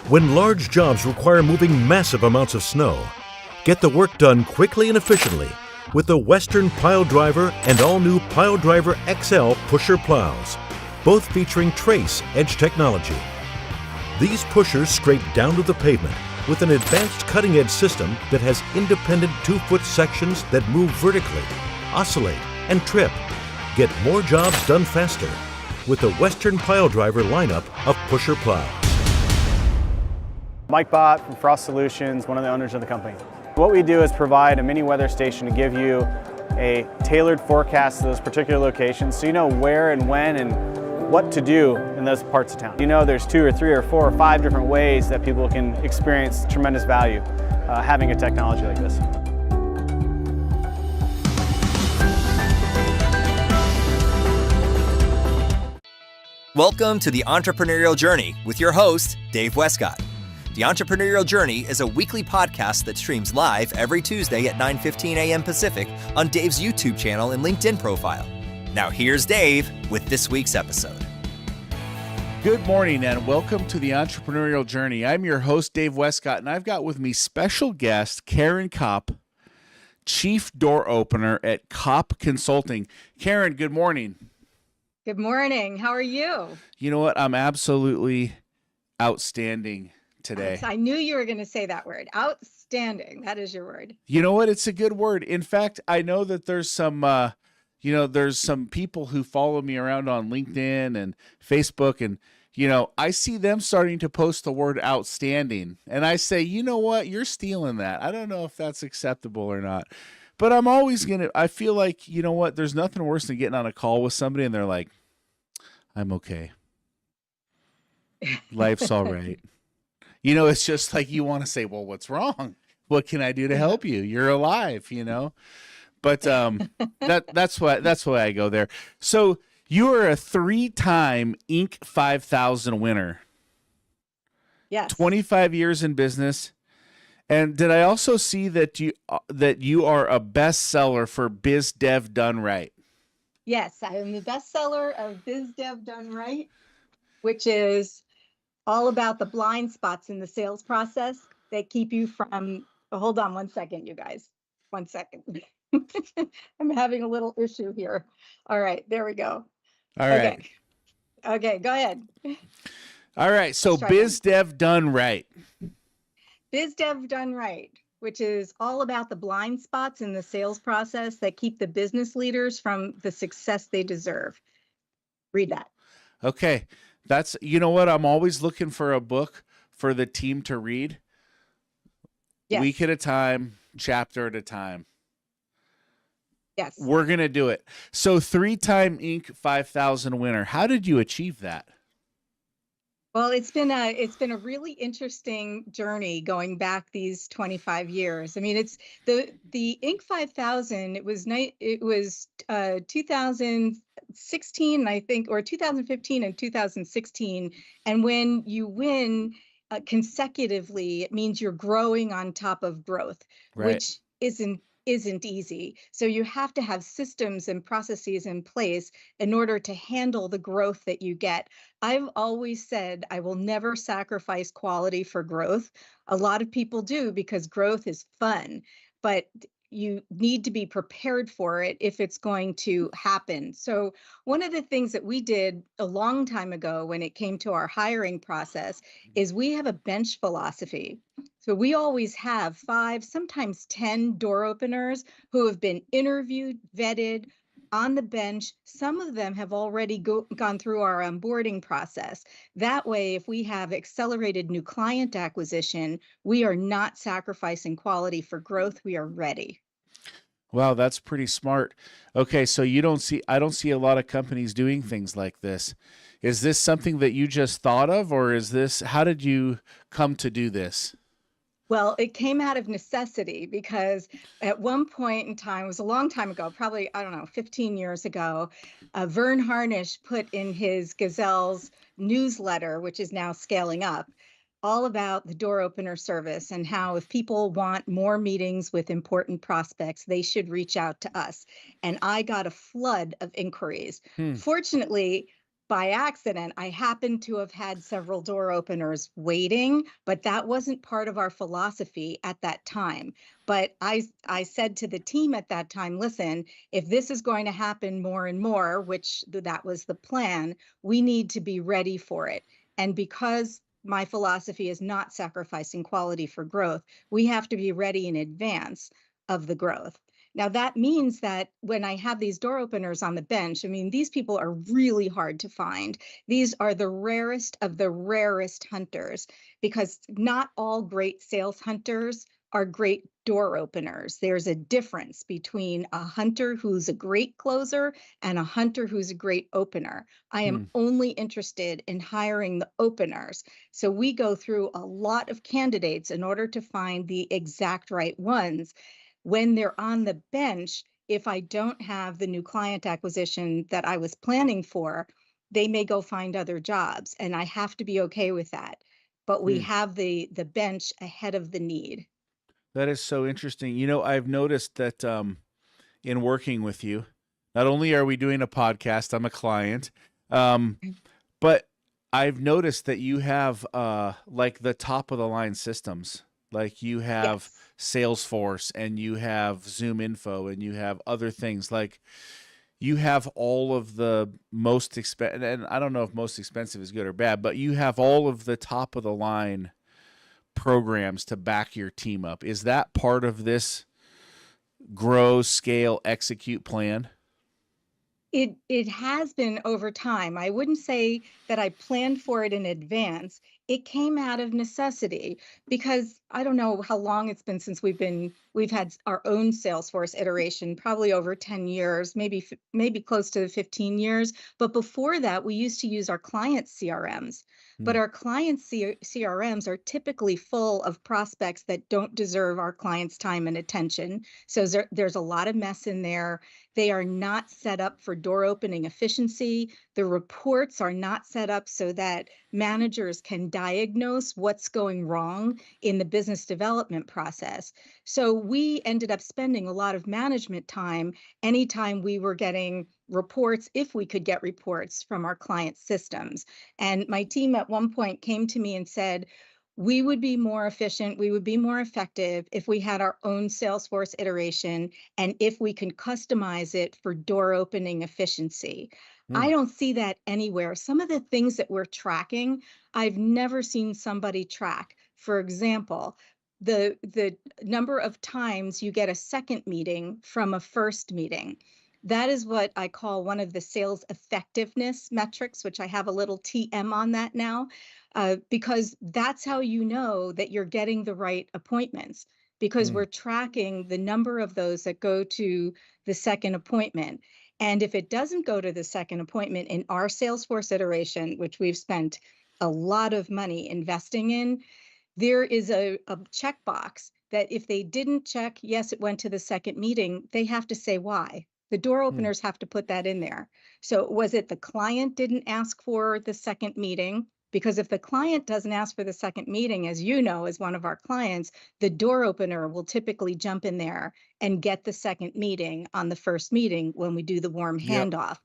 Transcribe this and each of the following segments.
When large jobs require moving massive amounts of snow, get the work done quickly and efficiently with the Western Pile Driver and all-new Pile Driver XL pusher plows, both featuring Trace Edge technology. These pushers scrape down to the pavement with an advanced cutting-edge system that has independent 2-foot sections that move vertically, oscillate, and trip. Get more jobs done faster with the Western Pile Driver lineup of pusher plows. Mike Bott from Frost Solutions, one of the owners of the company. What we do is provide a mini weather station to give you a tailored forecast to those particular locations so you know where and when and what to do in those parts of town. You know there's 2 or 3 or 4 or 5 different ways that people can experience tremendous value having a technology like this. Welcome to the Entrepreneurial Journey with your host, Dave Westcott. The Entrepreneurial Journey is a weekly podcast that streams live every Tuesday at 9:15 a.m. Pacific on Dave's YouTube channel and LinkedIn profile. Now here's Dave with this week's episode. Good morning and welcome to the Entrepreneurial Journey. I'm your host, Dave Westcott, and I've got with me special guest, Caryn Kopp, Chief Door Opener at Kopp Consulting. Caryn, good morning. Good morning. How are you? You know what? I'm absolutely outstanding today. I knew you were going to say that word. Outstanding. That is your word. You know what? It's a good word. In fact, I know that there's some, there's some people who follow me around on LinkedIn and Facebook, and, I see them starting to post the word outstanding. And I say, you know what? You're stealing that. I don't know if that's acceptable or not. But I'm always I feel like, you know what? There's nothing worse than getting on a call with somebody and they're like, I'm okay. Life's all right. It's just like you want to say, well, what's wrong? What can I do to help you? You're alive, But that's why I go there. So you are a 3-time Inc. 5000 winner. Yes. 25 years in business. And did I also see that you are a bestseller for Biz Dev Done Right? Yes, I am the bestseller of Biz Dev Done Right, which is all about the blind spots in the sales process that keep you from, hold on one second, you guys. 1 second. I'm having a little issue here. All right, there we go. All right. Okay, go ahead. All right, so Biz Dev Done Right. Biz Dev Done Right, which is all about the blind spots in the sales process that keep the business leaders from the success they deserve. Read that. Okay. That's, you know what? I'm always looking for a book for the team to read. Yes. Week at a time, chapter at a time. Yes. We're going to do it. So 3-time Inc. 5000 winner. How did you achieve that? Well, it's been a really interesting journey going back these 25 years. I mean, it's the Inc. 5000. It was 2016, I think, or 2015 and 2016. And when you win consecutively, it means you're growing on top of growth, right, which isn't easy. So you have to have systems and processes in place in order to handle the growth that you get. I've always said I will never sacrifice quality for growth. A lot of people do because growth is fun, but you need to be prepared for it if it's going to happen. So one of the things that we did a long time ago when it came to our hiring process is we have a bench philosophy. So we always have 5, sometimes 10 door openers who have been interviewed, vetted, on the bench. Some of them have already gone through our onboarding process. That way, if we have accelerated new client acquisition, we are not sacrificing quality for growth. We are ready. Wow, that's pretty smart. Okay, so I don't see a lot of companies doing things like this. Is this something that you just thought of, or how did you come to do this? Well, it came out of necessity because at one point in time, it was a long time ago, probably, 15 years ago, Vern Harnish put in his Gazelle's newsletter, which is now scaling up, all about the door opener service and how if people want more meetings with important prospects, they should reach out to us. And I got a flood of inquiries. Fortunately, by accident, I happened to have had several door openers waiting, but that wasn't part of our philosophy at that time. But I said to the team at that time, listen, if this is going to happen more and more, which that was the plan, we need to be ready for it. And because my philosophy is not sacrificing quality for growth, we have to be ready in advance of the growth. Now, that means that when I have these door openers on the bench, I mean, these people are really hard to find. These are the rarest of the rarest hunters, because not all great sales hunters are great door openers. There's a difference between a hunter who's a great closer and a hunter who's a great opener. I am only interested in hiring the openers. So we go through a lot of candidates in order to find the exact right ones. When they're on the bench, if I don't have the new client acquisition that I was planning for, they may go find other jobs, and I have to be okay with that. But we have the bench ahead of the need. That is so interesting. You know, I've noticed that in working with you, not only are we doing a podcast, I'm a client, but I've noticed that you have like the top of the line systems. Like you have Yes. Salesforce and you have Zoom Info and you have other things. Like you have all of the most expensive, and I don't know if most expensive is good or bad, but you have all of the top of the line programs to back your team up. Is that part of this grow, scale, execute plan? It has been over time. I wouldn't say that I planned for it in advance. It came out of necessity, because I don't know how long it's been since we've had our own Salesforce iteration, probably over 10 years, maybe close to 15 years. But before that, we used to use our client CRMs. But our client CRMs are typically full of prospects that don't deserve our clients' time and attention. So there's a lot of mess in there. They are not set up for door opening efficiency. The reports are not set up so that managers can diagnose what's going wrong in the business development process. So we ended up spending a lot of management time anytime we were getting reports, if we could get reports from our client systems. And my team at one point came to me and said, we would be more efficient, we would be more effective if we had our own Salesforce iteration and if we can customize it for door opening efficiency. I don't see that anywhere. Some of the things that we're tracking, I've never seen somebody track. For example, the number of times you get a second meeting from a first meeting. That is what I call one of the sales effectiveness metrics, which I have a little TM on that now, because that's how you know that you're getting the right appointments, because we're tracking the number of those that go to the second appointment. And if it doesn't go to the second appointment in our Salesforce iteration, which we've spent a lot of money investing in, there is a checkbox that if they didn't check, yes, it went to the second meeting, they have to say why. The door openers have to put that in there. So was it the client didn't ask for the second meeting? Because if the client doesn't ask for the second meeting, as you know, as one of our clients, the door opener will typically jump in there and get the second meeting on the first meeting when we do the warm Yep. handoff.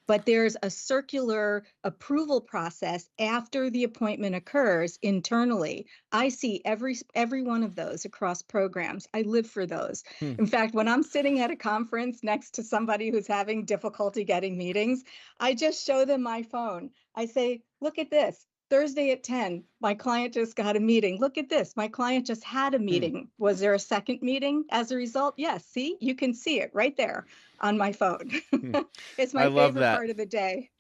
But there's a circular approval process after the appointment occurs internally. I see every one of those across programs. I live for those. In fact, when I'm sitting at a conference next to somebody who's having difficulty getting meetings, I just show them my phone. I say, look at this. Thursday at 10, my client just got a meeting. Look at this. My client just had a meeting. Was there a second meeting as a result? Yes. See, you can see it right there on my phone. It's I my love favorite that. part of the day.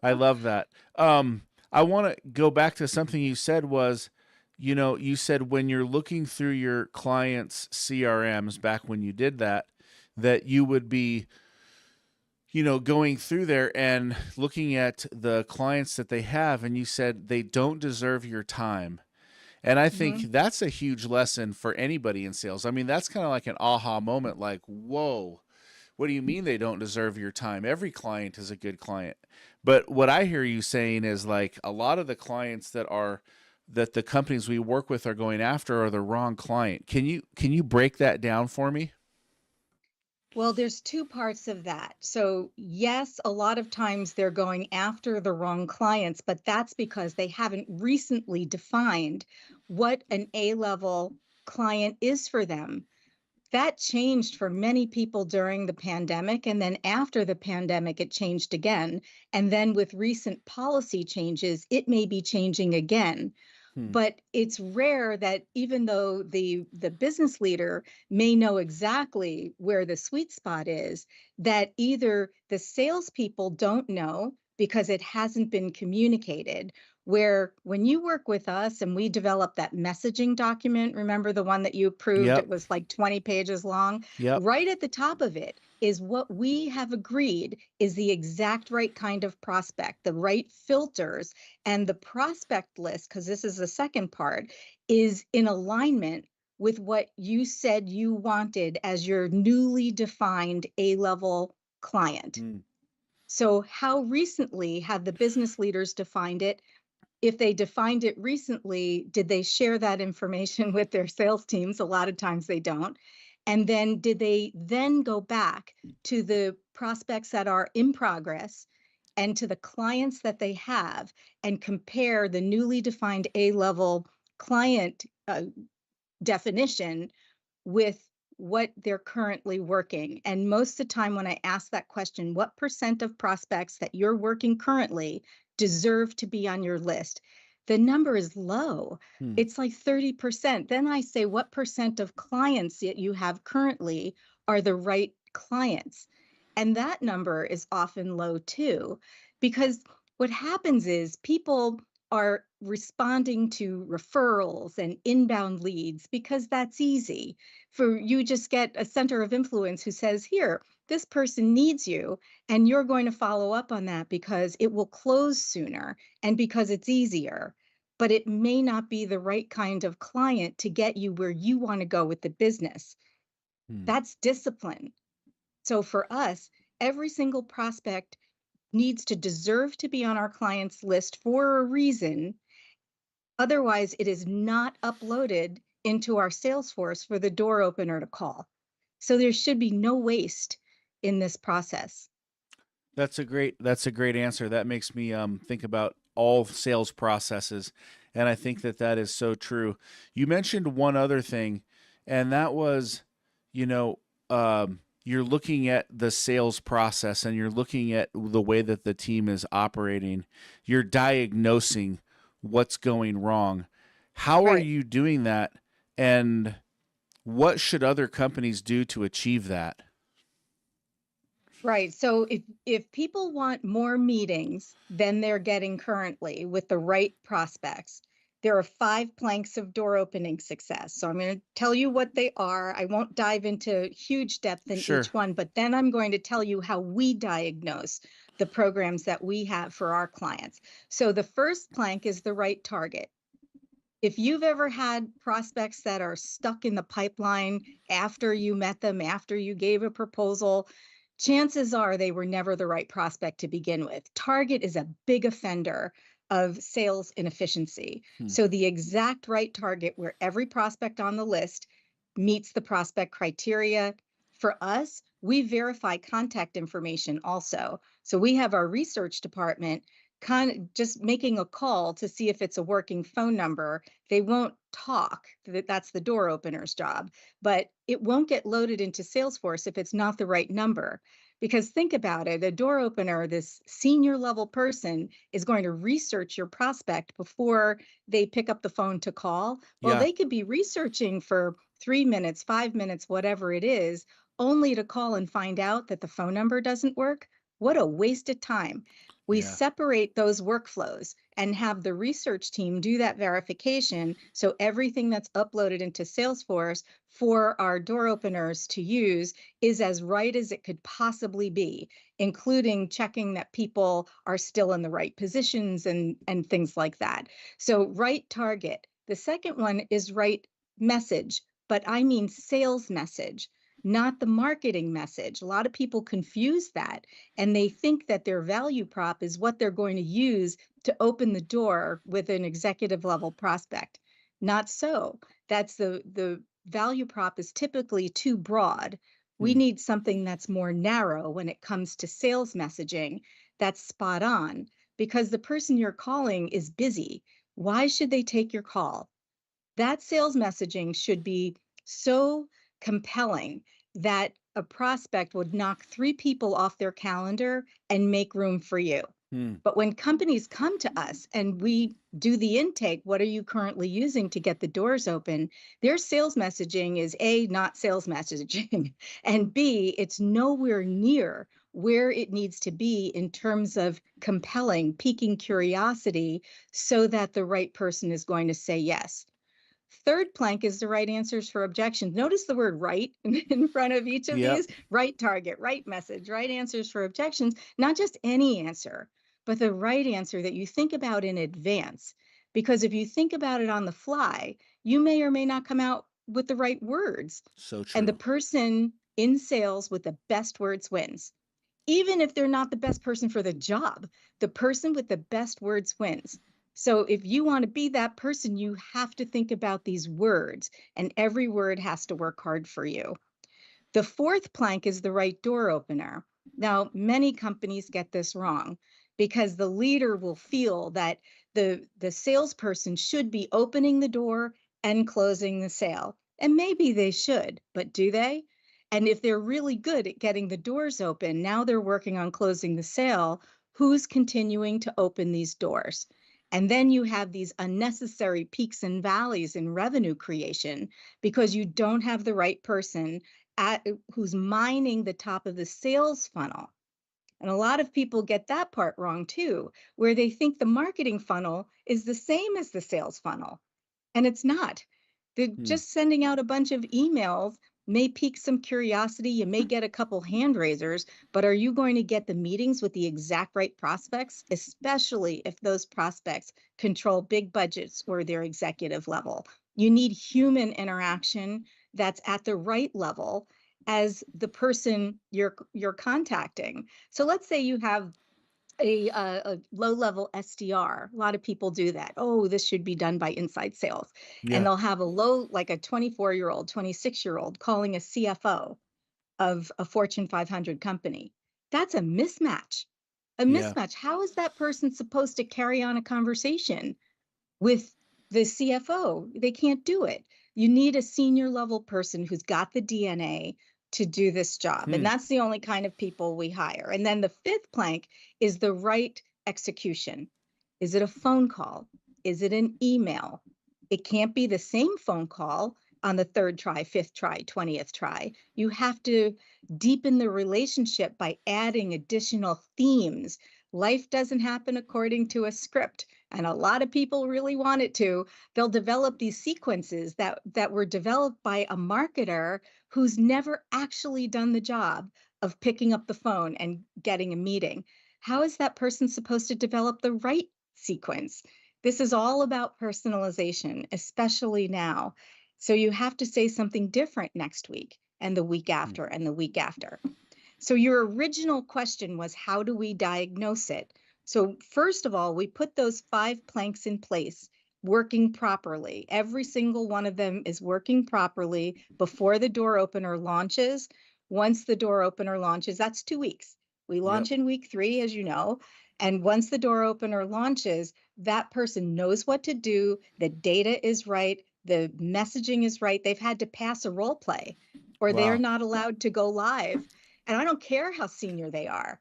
I love that. I want to go back to something you said was, you know, you said when you're looking through your clients' CRMs back when you did that, that you would be, you know, going through there and looking at the clients that they have, and you said they don't deserve your time. And I think that's a huge lesson for anybody in sales. I mean, that's kind of like an aha moment, like, whoa, what do you mean they don't deserve your time? Every client is a good client. But what I hear you saying is like a lot of the clients that the companies we work with are going after are the wrong client. Can you break that down for me? Well, there's two parts of that. So, yes, a lot of times they're going after the wrong clients, but that's because they haven't recently defined what an A-level client is for them. That changed for many people during the pandemic. And then after the pandemic, it changed again. And then with recent policy changes, it may be changing again. Hmm. But it's rare that even though the business leader may know exactly where the sweet spot is, that either the salespeople don't know because it hasn't been communicated. Where when you work with us and we develop that messaging document, remember the one that you approved? It Yep. was like 20 pages long. Yep. Right at the top of it is what we have agreed is the exact right kind of prospect, the right filters, and the prospect list, because this is the second part, is in alignment with what you said you wanted as your newly defined A-level client. Hmm. So, how recently have the business leaders defined it? If they defined it recently, did they share that information with their sales teams? A lot of times they don't. And then did they then go back to the prospects that are in progress and to the clients that they have and compare the newly defined A-level client definition with what they're currently working? And most of the time, when I ask that question, what percent of prospects that you're working currently deserve to be on your list? The number is low. Hmm. It's like 30%. Then I say, what percent of clients that you have currently are the right clients? And that number is often low too, because what happens is people are responding to referrals and inbound leads because that's easy. For you just get a center of influence who says, here, this person needs you, and you're going to follow up on that because it will close sooner and because it's easier. But it may not be the right kind of client to get you where you want to go with the business. Hmm. That's discipline. So for us, every single prospect needs to deserve to be on our client's list for a reason. Otherwise, it is not uploaded into our Salesforce for the door opener to call. So there should be no waste in this process. That's a great answer. That makes me think about all sales processes, and I think that that is so true. You mentioned one other thing, and that was, you know, you're looking at the sales process and you're looking at the way that the team is operating. You're diagnosing what's going wrong. How are Right. you doing that, and what should other companies do to achieve that? Right. So if people want more meetings than they're getting currently with the right prospects, there are 5 planks of door opening success. So I'm going to tell you what they are. I won't dive into huge depth in Sure. each one, but then I'm going to tell you how we diagnose the programs that we have for our clients. So the first plank is the right target. If you've ever had prospects that are stuck in the pipeline after you met them, after you gave a proposal, chances are they were never the right prospect to begin with. Target is a big offender of sales inefficiency. Hmm. So the exact right target where every prospect on the list meets the prospect criteria. For us, we verify contact information also. So we have our research department kind of just making a call to see if it's a working phone number. They won't talk. That's the door opener's job, but it won't get loaded into Salesforce if it's not the right number. Because think about it, a door opener, this senior level person, is going to research your prospect before they pick up the phone to call. Well, Yeah. they could be researching for 3 minutes, 5 minutes, whatever it is, only to call and find out that the phone number doesn't work. What a waste of time. We Yeah. separate those workflows and have the research team do that verification. So everything that's uploaded into Salesforce for our door openers to use is as right as it could possibly be, including checking that people are still in the right positions and things like that. So right target. The second one is right message, but I mean sales message, not the marketing message. A lot of people confuse that, and they think that their value prop is what they're going to use to open the door with an executive level prospect. Not so. That's the value prop is typically too broad. We need something that's more narrow when it comes to sales messaging, that's spot on, because the person you're calling is busy. Why should they take your call? That sales messaging should be so compelling that a prospect would knock 3 people off their calendar and make room for you. But when companies come to us and we do the intake, what are you currently using to get the doors open? Their sales messaging is A, not sales messaging, and B, it's nowhere near where it needs to be in terms of compelling, piquing curiosity so that the right person is going to say yes. Third plank is the right answers for objections. Notice the word right in front of each of these. Right target, right message, right answers for objections, not just any answer, but the right answer that you think about in advance. Because if you think about it on the fly, you may or may not come out with the right words. So true. And the person in sales with the best words wins. Even if they're not the best person for the job, the person with the best words wins. So if you want to be that person, you have to think about these words, and every word has to work hard for you. The fourth plank is the right door opener. Now, many companies get this wrong because the leader will feel that the salesperson should be opening the door and closing the sale. And maybe they should, but do they? And if they're really good at getting the doors open, now they're working on closing the sale, who's continuing to open these doors? And then you have these unnecessary peaks and valleys in revenue creation because you don't have the right person who's mining the top of the sales funnel. And a lot of people get that part wrong too, where they think the marketing funnel is the same as the sales funnel. And it's not. They're just sending out a bunch of emails may pique some curiosity. You may get a couple hand raisers, but are you going to get the meetings with the exact right prospects, especially if those prospects control big budgets or their executive level? You need human interaction that's at the right level as the person you're contacting. So let's say you have a low-level SDR. A lot of people do that. Oh, this should be done by inside sales. And they'll have like a 24-year-old, 26-year-old calling a CFO of a Fortune 500 company. That's a mismatch. A mismatch. How is that person supposed to carry on a conversation with the CFO? They can't do it. You need a senior level person who's got the DNA to do this job. And that's the only kind of people we hire. And then the fifth plank is the right execution. Is it a phone call? Is it an email? It can't be the same phone call on the third try, fifth try, 20th try. You have to deepen the relationship by adding additional themes. Life doesn't happen according to a script, and a lot of people really want it to. They'll develop these sequences that were developed by a marketer who's never actually done the job of picking up the phone and getting a meeting. How is that person supposed to develop the right sequence? This is all about personalization, especially now. So you have to say something different next week and the week after and the week after. So your original question was, how do we diagnose it? So first of all, we put those 5 planks in place, working properly. Every single one of them is working properly before the door opener launches. Once the door opener launches, that's 2 weeks. We launch in week 3, as you know. And once the door opener launches, that person knows what to do. The data is right. The messaging is right. They've had to pass a role play or they're not allowed to go live. And I don't care how senior they are.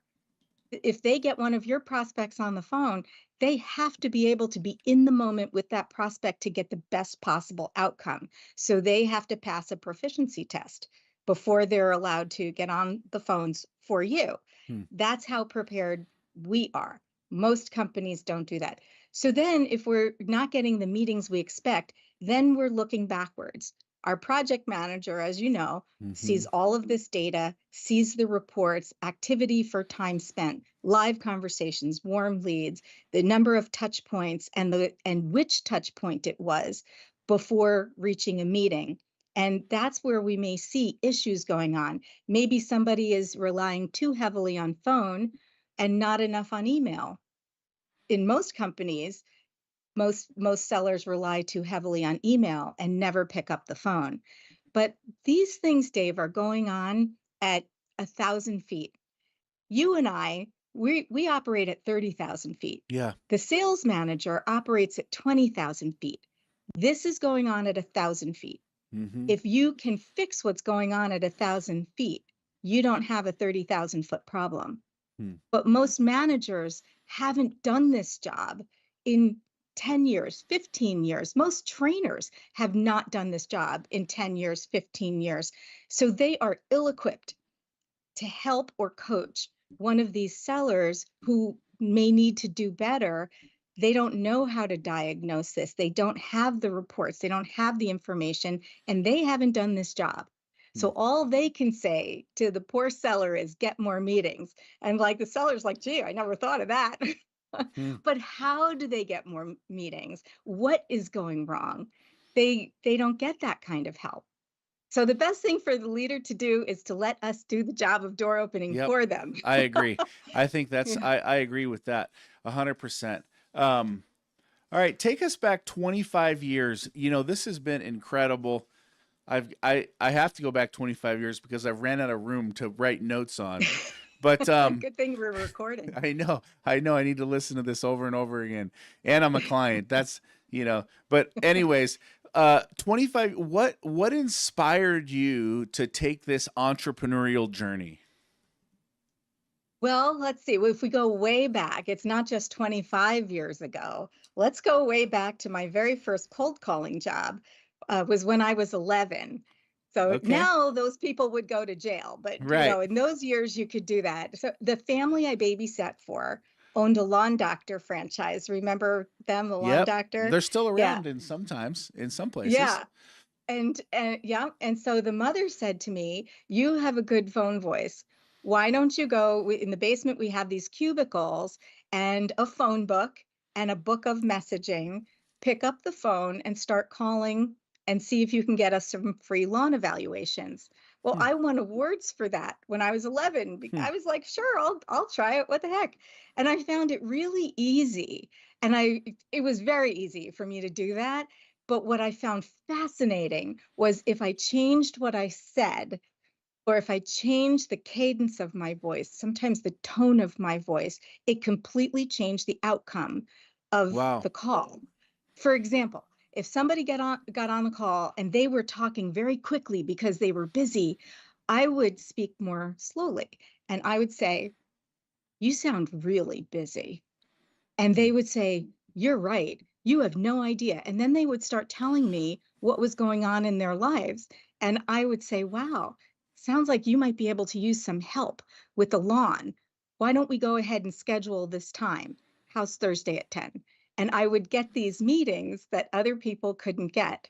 If they get one of your prospects on the phone, they have to be able to be in the moment with that prospect to get the best possible outcome. So they have to pass a proficiency test before they're allowed to get on the phones for you. That's how prepared we are. Most companies don't do that. So then if we're not getting the meetings we expect, then we're looking backwards. Our project manager, as you know, sees all of this data, sees the reports, activity for time spent, live conversations, warm leads, the number of touch points, and which touch point it was before reaching a meeting. And that's where we may see issues going on. Maybe somebody is relying too heavily on phone and not enough on email. In most companies, most sellers rely too heavily on email and never pick up the phone. But these things, Dave, are going on at 1,000 feet. You and I, we operate at 30,000 feet. Yeah. The sales manager operates at 20,000 feet. This is going on at 1,000 feet. Mm-hmm. If you can fix what's going on at 1,000 feet, you don't have a 30,000 foot problem. But most managers haven't done this job in 10 years, 15 years. Most trainers have not done this job in 10 years, 15 years. So they are ill-equipped to help or coach one of these sellers who may need to do better. They don't know how to diagnose this. They don't have the reports. They don't have the information, and they haven't done this job. So all they can say to the poor seller is get more meetings. And like the seller's like, gee, I never thought of that. But how do they get more meetings? What is going wrong? They don't get that kind of help. So the best thing for the leader to do is to let us do the job of door opening for them. I agree. I think that's, I agree with that 100%. All right. Take us back 25 years. You know, this has been incredible. I have to go back 25 years because I've ran out of room to write notes on, but, good thing we're recording. I know. I need to listen to this over and over again. And I'm a client. That's, you know, but anyways, 25, what inspired you to take this entrepreneurial journey? Well, let's see. If we go way back, it's not just 25 years ago. Let's go way back to my very first cold calling job. Was when I was 11. So now those people would go to jail, but you know, in those years you could do that. So the family I babysat for owned a lawn doctor franchise. Remember them, the lawn doctor? They're still around in some places. Yeah. And so the mother said to me, you have a good phone voice. Why don't you go in the basement? We have these cubicles and a phone book and a book of messaging. Pick up the phone and start calling and see if you can get us some free lawn evaluations. Well, I won awards for that when I was 11. I was like, sure, I'll try it. What the heck? And I found it really easy. And it was very easy for me to do that. But what I found fascinating was if I changed what I said, or if I changed the cadence of my voice, sometimes the tone of my voice, it completely changed the outcome of the call. For example, if somebody got on the call and they were talking very quickly because they were busy, I would speak more slowly. And I would say, you sound really busy. And they would say, you're right. You have no idea. And then they would start telling me what was going on in their lives. And I would say, wow, sounds like you might be able to use some help with the lawn. Why don't we go ahead and schedule this time? How's Thursday at 10? And I would get these meetings that other people couldn't get.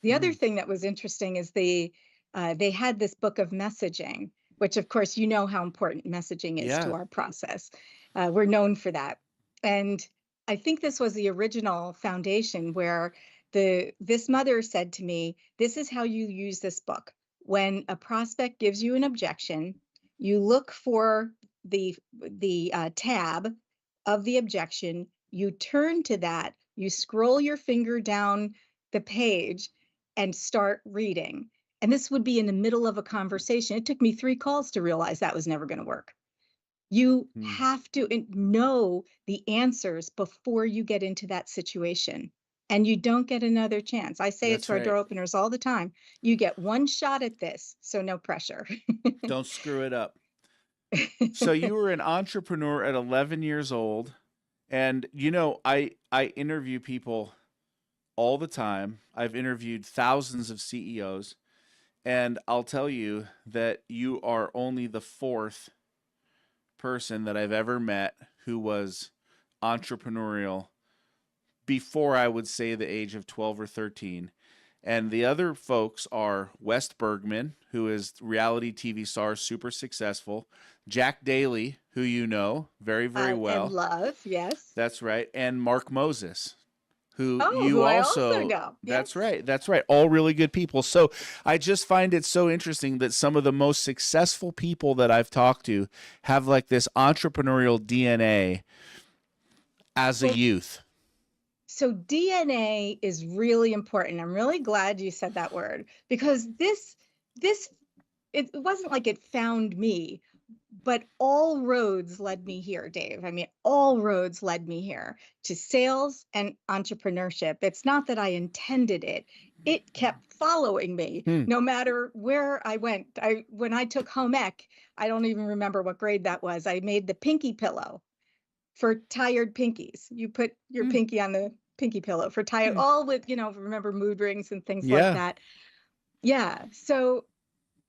The other thing that was interesting is they had this book of messaging, which of course, you know how important messaging is to our process. We're known for that. And I think this was the original foundation where this mother said to me, this is how you use this book. When a prospect gives you an objection, you look for the tab of the objection, you turn to that, you scroll your finger down the page and start reading. And this would be in the middle of a conversation. It took me 3 calls to realize that was never going to work. You have to know the answers before you get into that situation. And you don't get another chance. I say it to our door openers all the time. You get one shot at this, so no pressure. Don't screw it up. So you were an entrepreneur at 11 years old. And, you know, I interview people all the time. I've interviewed thousands of CEOs. And I'll tell you that you are only the 4th person that I've ever met who was entrepreneurial before I would say the age of 12 or 13. And the other folks are Wes Bergman, who is reality TV star, super successful. Jack Daly, who you know very, very well. And love, yes. That's right. And Mark Moses, who I also know. That's right. That's right. All really good people. So I just find it so interesting that some of the most successful people that I've talked to have like this entrepreneurial DNA as a youth. So DNA is really important. I'm really glad you said that word, because this it wasn't like it found me, but all roads led me here, Dave. I mean, all roads led me here to sales and entrepreneurship. It's not that I intended it. It kept following me Hmm. no matter where I went. When I took home ec, I don't even remember what grade that was. I made the pinky pillow for tired pinkies. You put your Hmm. pinky on the pinky pillow for tired, Hmm. all with, remember mood rings and things like Yeah. that. Yeah. So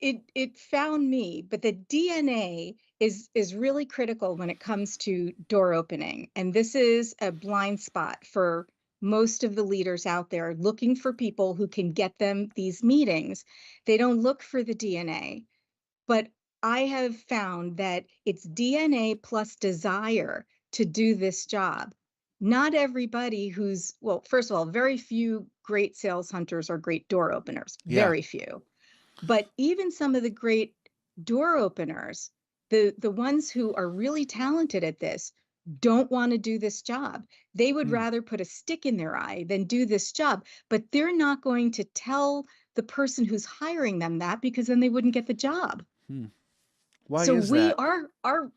it found me, but the DNA is really critical when it comes to door opening. And this is a blind spot for most of the leaders out there looking for people who can get them these meetings. They don't look for the DNA, but I have found that it's DNA plus desire to do this job. Not everybody well, first of all, very few great sales hunters are great door openers, Yeah. very few. But even some of the great door openers, the ones who are really talented at this, don't want to do this job. They would Hmm. rather put a stick in their eye than do this job, but they're not going to tell the person who's hiring them that, because then they wouldn't get the job. Hmm. Why So is we that? are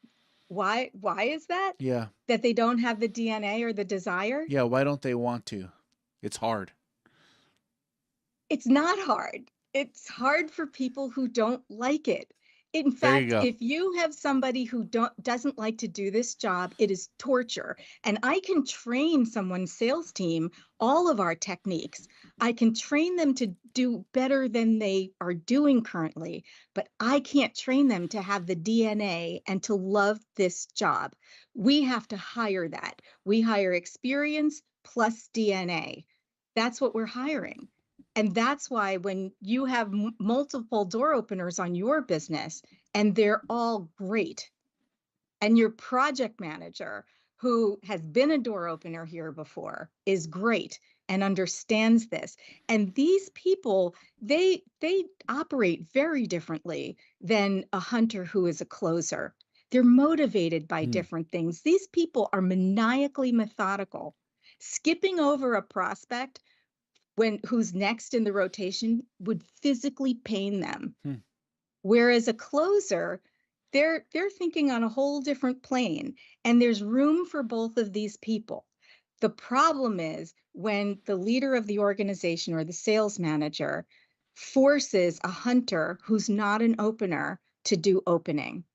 why is that? Yeah. That they don't have the DNA or the desire? Yeah. Why don't they want to? It's hard. It's not hard. It's hard for people who don't like it. In There you fact, go. if you have somebody who doesn't like to do this job, it is torture. And I can train someone's sales team all of our techniques. I can train them to do better than they are doing currently, but I can't train them to have the DNA and to love this job. We have to hire that. We hire experience plus DNA. That's what we're hiring. And that's why when you have multiple door openers on your business and they're all great, and your project manager, who has been a door opener here before, is great and understands this. And these people, they operate very differently than a hunter who is a closer. They're motivated by Hmm. different things. These people are maniacally methodical. Skipping over a prospect who's next in the rotation would physically pain them. Hmm. Whereas a closer, they're thinking on a whole different plane, and there's room for both of these people. The problem is when the leader of the organization or the sales manager forces a hunter who's not an opener to do opening.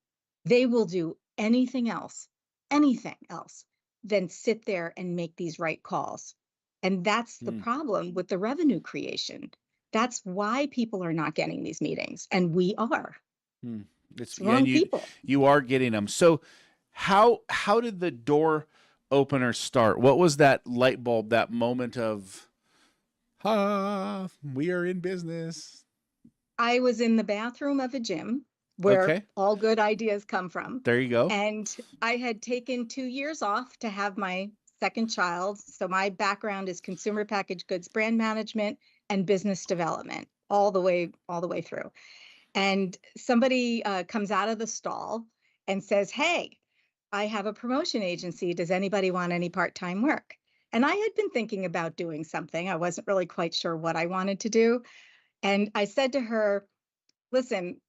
They will do anything else than sit there and make these right calls. And that's the Hmm. problem with the revenue creation. That's why people are not getting these meetings, and we are. Hmm. It's Yeah, and wrong people. you are getting them. So how did the door opener start? What was that light bulb, that moment of we are in business? I was in the bathroom of a gym where Okay. all good ideas come from. There you go. And I had taken 2 years off to have my second child. So my background is consumer packaged goods, brand management, and business development all the way through. And somebody comes out of the stall and says, "Hey, I have a promotion agency. Does anybody want any part-time work?" And I had been thinking about doing something. I wasn't really quite sure what I wanted to do. And I said to her, "Listen,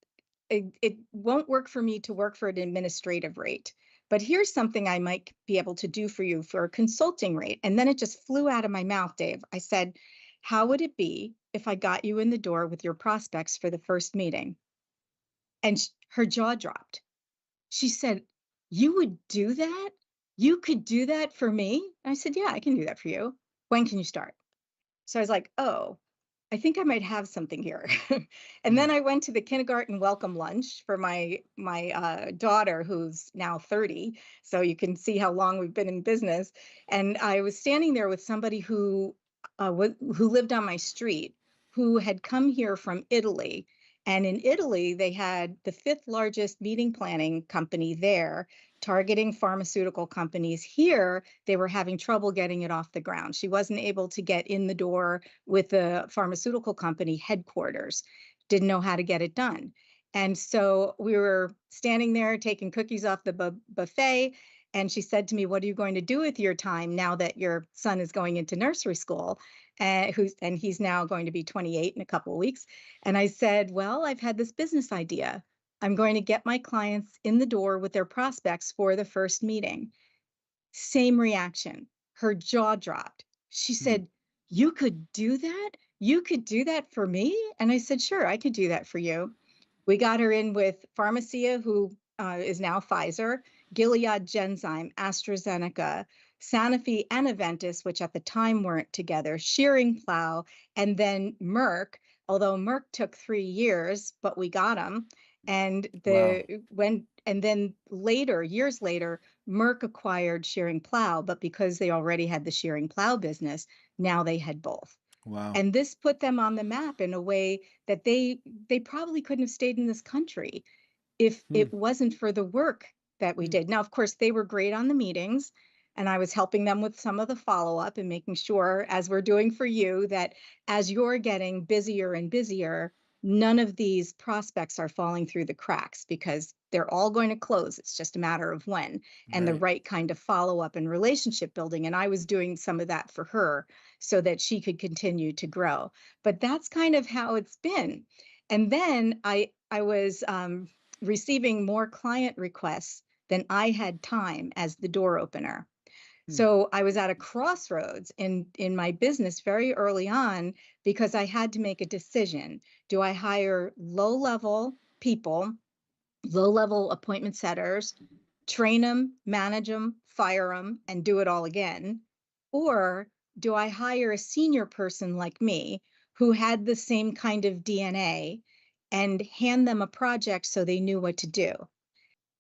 it won't work for me to work for an administrative rate, but here's something I might be able to do for you for a consulting rate." And then it just flew out of my mouth, Dave. I said, "How would it be if I got you in the door with your prospects for the first meeting?" And her jaw dropped. She said, "You would do that? You could do that for me?" I said, "Yeah, I can do that for you. When can you start?" So I was like, "Oh, I think I might have something here." And Hmm. then I went to the kindergarten welcome lunch for my daughter, who's now 30. So you can see how long we've been in business. And I was standing there with somebody who lived on my street, who had come here from Italy. And in Italy, they had the fifth largest meeting planning company there, targeting pharmaceutical companies. Here, they were having trouble getting it off the ground. She wasn't able to get in the door with the pharmaceutical company headquarters, didn't know how to get it done. And so we were standing there taking cookies off the buffet, And she said to me, "What are you going to do with your time now that your son is going into nursery school?" And he's now going to be 28 in a couple of weeks. And I said, "Well, I've had this business idea. I'm going to get my clients in the door with their prospects for the first meeting." Same reaction. Her jaw dropped. She Hmm. said, "You could do that? You could do that for me?" And I said, "Sure, I could do that for you." We got her in with Pharmacia, who is now Pfizer, Gilead Genzyme, AstraZeneca, Sanofi, and Aventis, which at the time weren't together, Shearing Plow, and then Merck. Although Merck took 3 years, but we got them. And Wow. then later, years later, Merck acquired Shearing Plow, but because they already had the Shearing Plow business, now they had both. Wow. And this put them on the map in a way that they probably couldn't have stayed in this country if Hmm. it wasn't for the work that we Hmm. did. Now, of course, they were great on the meetings, and I was helping them with some of the follow-up and making sure, as we're doing for you, that as you're getting busier and busier, none of these prospects are falling through the cracks because they're all going to close. It's just a matter of when and the Right. right kind of follow-up and relationship building. And I was doing some of that for her so that she could continue to grow. But that's kind of how it's been. And then I was receiving more client requests than I had time as the door opener. Hmm. So I was at a crossroads in my business very early on because I had to make a decision. Do I hire low-level people, low-level appointment setters, train them, manage them, fire them, and do it all again? Or do I hire a senior person like me who had the same kind of DNA and hand them a project so they knew what to do?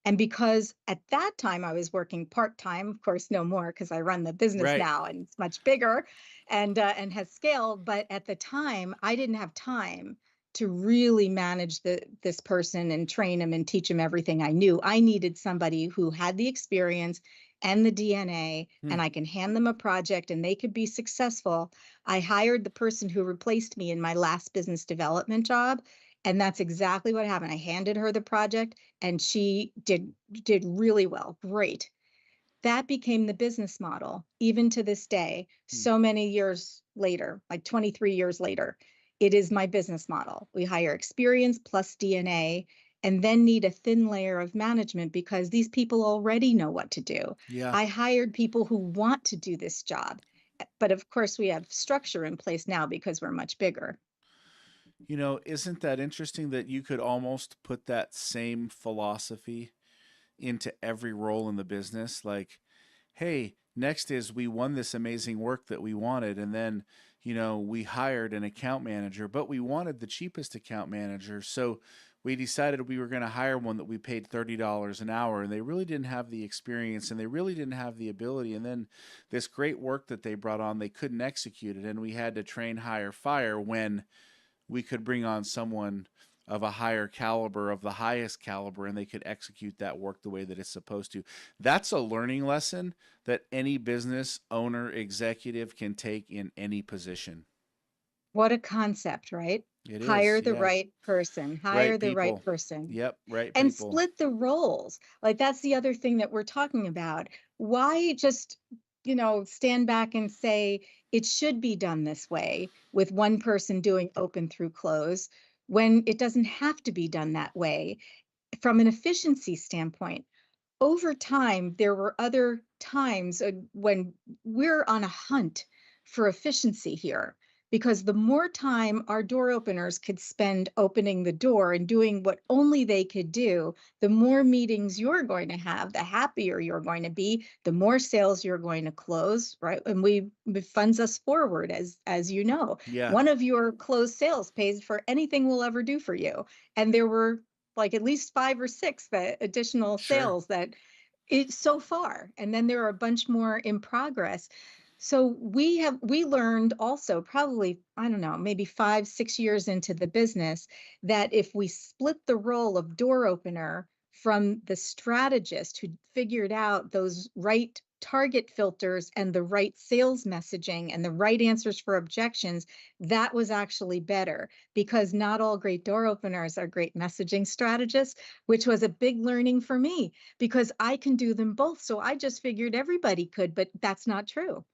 And because at that time I was working part-time, of course, no more because I run the business Right. now and it's much bigger and has scale. But at the time, I didn't have time to really manage this person and train him and teach him everything I knew. I needed somebody who had the experience and the DNA, Hmm. and I can hand them a project and they could be successful. I hired the person who replaced me in my last business development job. And that's exactly what happened. I handed her the project and she did really well. Great. That became the business model, even to this day, Hmm. so many years later, like 23 years later. It is my business model. We hire experience plus DNA and then need a thin layer of management because these people already know what to do. Yeah. I hired people who want to do this job. But of course, we have structure in place now because we're much bigger. Isn't that interesting that you could almost put that same philosophy into every role in the business? Like, hey, next is we won this amazing work that we wanted, and then, we hired an account manager, but we wanted the cheapest account manager. So we decided we were going to hire one that we paid $30 an hour, and they really didn't have the experience and they really didn't have the ability. And then this great work that they brought on, they couldn't execute it, and we had to train, hire, fire when we could bring on someone of a higher caliber, of the highest caliber, and they could execute that work the way that it's supposed to. That's a learning lesson that any business owner, executive can take in any position. What a concept, right? It is, Hire the yeah. right person, hire Right the right people. person, Yep, right and people. split the roles. Like that's the other thing that we're talking about. Why just, stand back and say it should be done this way with one person doing open through close when it doesn't have to be done that way from an efficiency standpoint? Over time, there were other times when we're on a hunt for efficiency here, because the more time our door openers could spend opening the door and doing what only they could do, the more meetings you're going to have, the happier you're going to be, the more sales you're going to close, right? And it funds us forward, as you know. Yeah, One of your closed sales pays for anything we'll ever do for you. And there were like at least 5 or 6 that additional sure. sales that it's so far, and then there are a bunch more in progress. So we learned also probably, I don't know, maybe 5, 6 years into the business, that if we split the role of door opener from the strategist who figured out those right target filters and the right sales messaging and the right answers for objections, that was actually better, because not all great door openers are great messaging strategists, which was a big learning for me because I can do them both. So I just figured everybody could, but that's not true.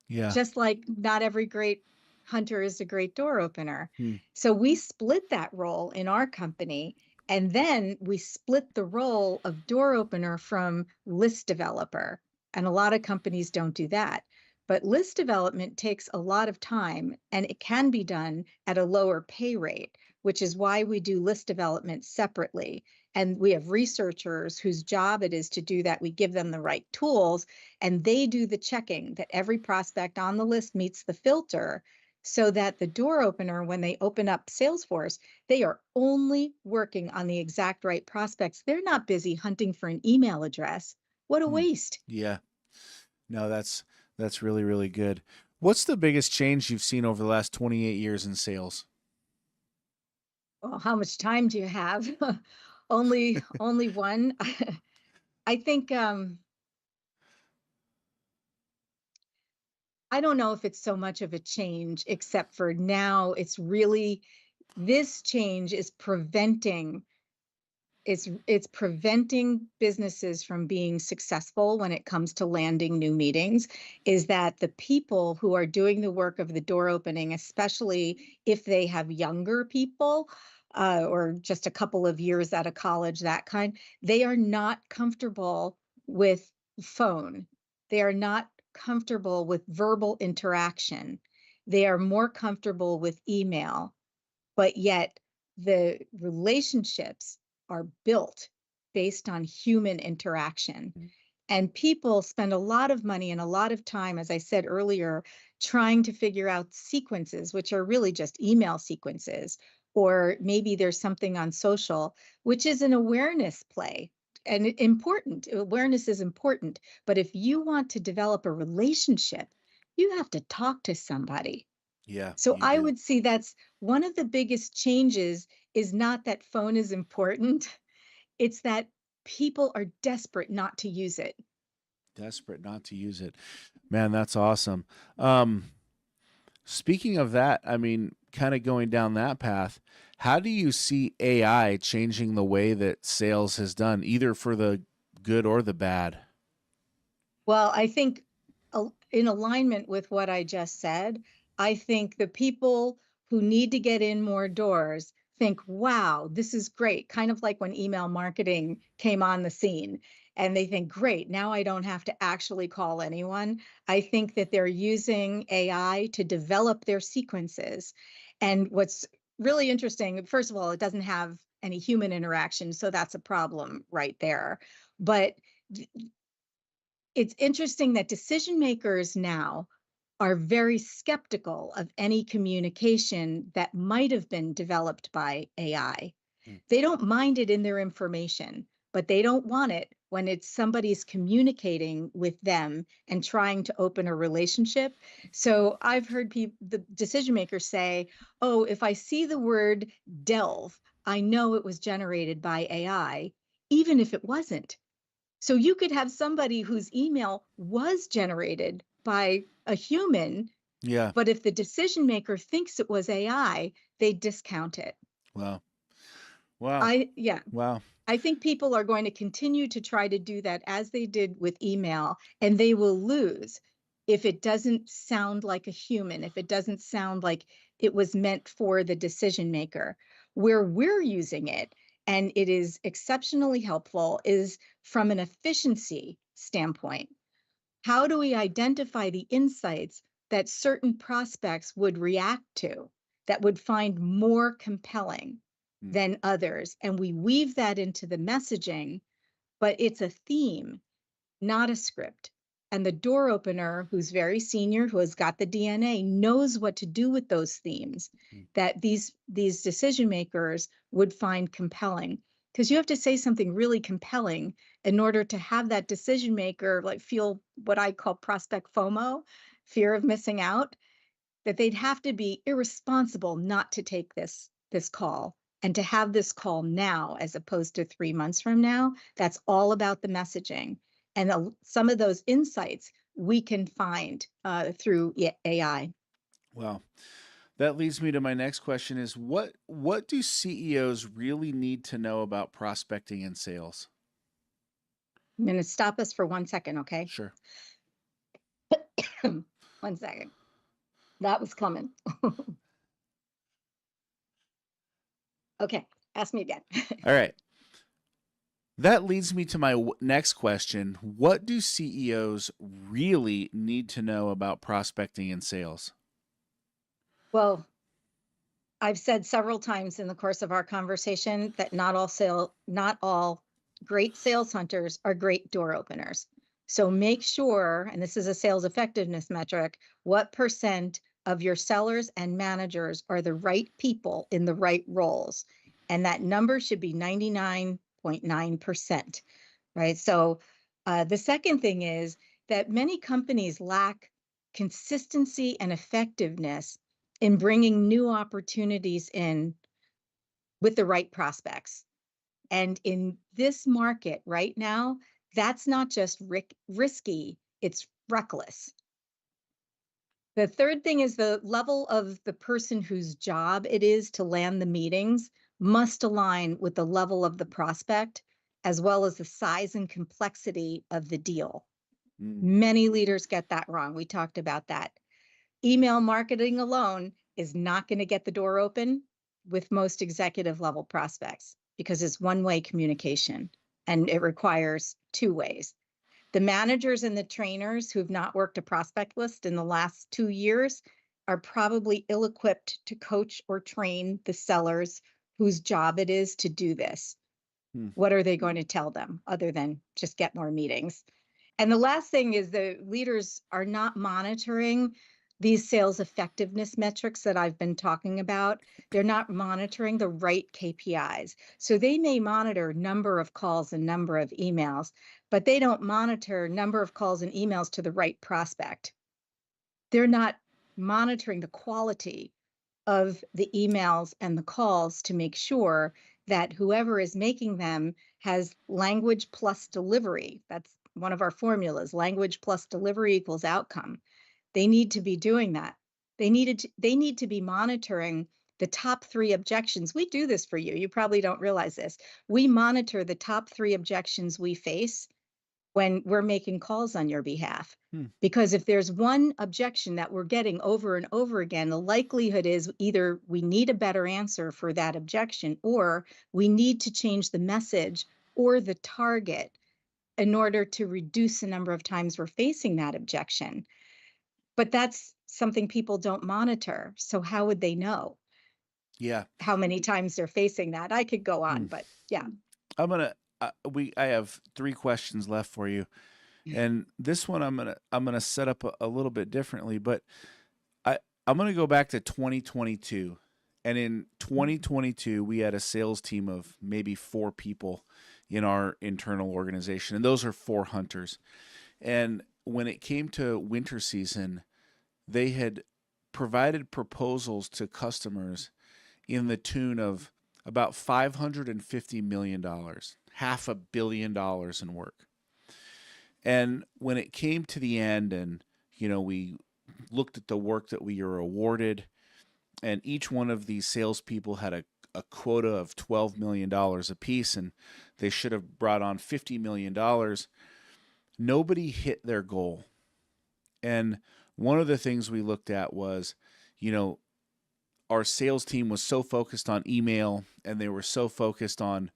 Yeah. Just like not every great hunter is a great door opener. Hmm. So we split that role in our company. And then we split the role of door opener from list developer. And a lot of companies don't do that. But list development takes a lot of time and it can be done at a lower pay rate, which is why we do list development separately. And we have researchers whose job it is to do that. We give them the right tools and they do the checking that every prospect on the list meets the filter, so that the door opener, when they open up Salesforce, they are only working on the exact right prospects. They're not busy hunting for an email address. What a waste. Yeah. No, that's really, really good. What's the biggest change you've seen over the last 28 years in sales? Well, how much time do you have? Only one. I think I don't know if it's so much of a change, except for now it's really, this change is preventing, it's preventing businesses from being successful when it comes to landing new meetings, is that the people who are doing the work of the door opening, especially if they have younger people or just a couple of years out of college, that kind, they are not comfortable with phone. They are not comfortable with verbal interaction. They are more comfortable with email, but yet the relationships are built based on human interaction. And people spend a lot of money and a lot of time, as I said earlier, trying to figure out sequences, which are really just email sequences, or maybe there's something on social, which is an awareness play. And important, awareness is important. But if you want to develop a relationship, you have to talk to somebody. Yeah, So you I do. would see that's one of the biggest changes, is not that phone is important. It's that people are desperate not to use it. Desperate not to use it. Man, that's awesome. Um, Speaking of that, I mean, kind of going down that path, how do you see AI changing the way that sales has done, either for the good or the bad? Well, I think in alignment with what I just said, I think the people who need to get in more doors think, wow, this is great. Kind of like when email marketing came on the scene and they think, great, now I don't have to actually call anyone. I think that they're using AI to develop their sequences. And what's really interesting, first of all, it doesn't have any human interaction, so that's a problem right there. But it's interesting that decision makers now are very skeptical of any communication that might have been developed by AI. Mm. They don't mind it in their information, but they don't want it when it's somebody's communicating with them and trying to open a relationship. So I've heard the decision makers say, oh, if I see the word delve, I know it was generated by AI, even if it wasn't. So you could have somebody whose email was generated by a human, Yeah. but if the decision maker thinks it was AI, they discount it. Wow. Wow. Yeah, Wow. I think people are going to continue to try to do that as they did with email, and they will lose if it doesn't sound like a human, if it doesn't sound like it was meant for the decision maker. Where we're using it, and it is exceptionally helpful, is from an efficiency standpoint. How do we identify the insights that certain prospects would react to, that would find more compelling Mm. than others? And we weave that into the messaging, but it's a theme, not a script. And the door opener, who's very senior, who has got the DNA, knows what to do with those themes that these decision makers would find compelling. Because you have to say something really compelling in order to have that decision maker like feel what I call prospect FOMO, fear of missing out, that they'd have to be irresponsible not to take this call, and to have this call now as opposed to 3 months from now. That's all about the messaging. And some of those insights we can find through AI. Well, that leads me to my next question is what do CEOs really need to know about prospecting and sales? I'm going to stop us for 1 second, okay? Sure. 1 second. That was coming. Okay, ask me again. All right. That leads me to my next question. What do CEOs really need to know about prospecting and sales? Well, I've said several times in the course of our conversation that not all great sales hunters are great door openers. So make sure, and this is a sales effectiveness metric, what percent of your sellers and managers are the right people in the right roles. And that number should be 99.9%, right? So the second thing is that many companies lack consistency and effectiveness in bringing new opportunities in with the right prospects. And in this market right now, that's not just risky, it's reckless. The third thing is the level of the person whose job it is to land the meetings must align with the level of the prospect, as well as the size and complexity of the deal. Many leaders get that wrong. We talked about that. Email marketing alone is not going to get the door open with most executive level prospects because it's one-way communication and it requires two ways. The managers and the trainers who've not worked a prospect list in the last 2 years are probably ill-equipped to coach or train the sellers whose job it is to do this. What are they going to tell them other than just get more meetings? And the last thing is the leaders are not monitoring these sales effectiveness metrics that I've been talking about. They're not monitoring the right KPIs. So they may monitor number of calls and number of emails, but they don't monitor number of calls and emails to the right prospect. They're not monitoring the quality of the emails and the calls to make sure that whoever is making them has language plus delivery. That's one of our formulas. Language plus delivery equals outcome. They need to be doing that. They need to be monitoring the top 3 objections. We do this for you. You probably don't realize this. We monitor the top 3 objections we face when we're making calls on your behalf. Because if there's one objection that we're getting over and over again, the likelihood is either we need a better answer for that objection, or we need to change the message or the target in order to reduce the number of times we're facing that objection. But that's something people don't monitor. So how would they know? Yeah. How many times they're facing that? I could go on, but yeah. I have 3 questions left for you. And this one I'm gonna set up a little bit differently, but I'm gonna go back to 2022. And in 2022, we had a sales team of maybe 4 people in our internal organization, and those are 4 hunters. And when it came to winter season, they had provided proposals to customers in the tune of about $550 million, $500 million in work. And when it came to the end and, we looked at the work that we were awarded, and each one of these salespeople had a quota of $12 million apiece, and they should have brought on $50 million. Nobody hit their goal. And one of the things we looked at was, our sales team was so focused on email, and they were so focused on,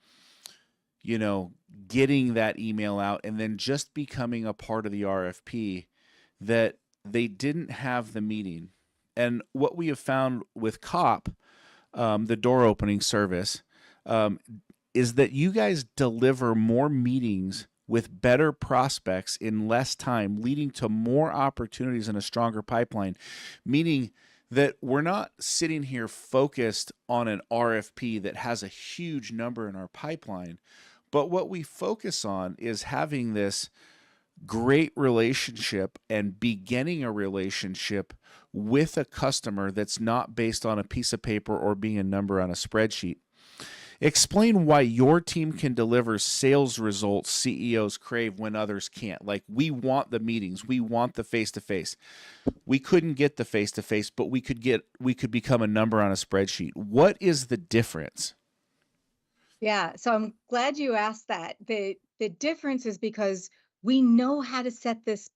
getting that email out and then just becoming a part of the RFP, that they didn't have the meeting. And what we have found with Kopp, the door opening service, is that you guys deliver more meetings with better prospects in less time, leading to more opportunities and a stronger pipeline, meaning that we're not sitting here focused on an RFP that has a huge number in our pipeline, but what we focus on is having this great relationship and beginning a relationship with a customer that's not based on a piece of paper or being a number on a spreadsheet. Explain why your team can deliver sales results CEOs crave when others can't. Like, we want the meetings, we want the face-to-face. We couldn't get the face-to-face, but we could become a number on a spreadsheet. What is the difference? Yeah, so I'm glad you asked that. The difference is because we know how to set this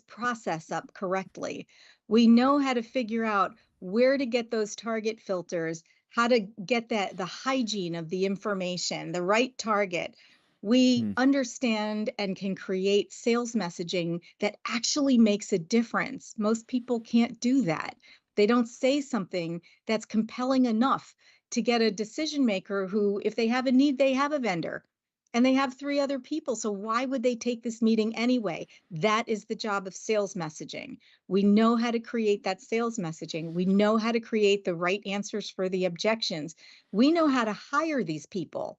process up correctly. We know how to figure out where to get those target filters, how to get the hygiene of the information, the right target. We understand and can create sales messaging that actually makes a difference. Most people can't do that. They don't say something that's compelling enough to get a decision maker who, if they have a need, they have a vendor and they have 3 other people. So why would they take this meeting anyway? That is the job of sales messaging. We know how to create that sales messaging. We know how to create the right answers for the objections. We know how to hire these people.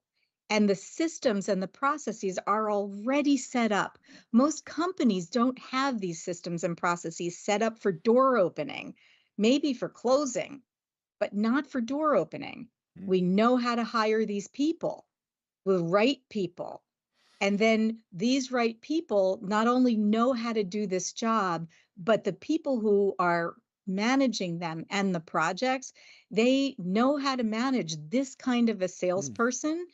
And the systems and the processes are already set up. Most companies don't have these systems and processes set up for door opening, maybe for closing, but not for door opening. We know how to hire these people, the right people. And then these right people not only know how to do this job, but the people who are managing them and the projects, they know how to manage this kind of a salesperson.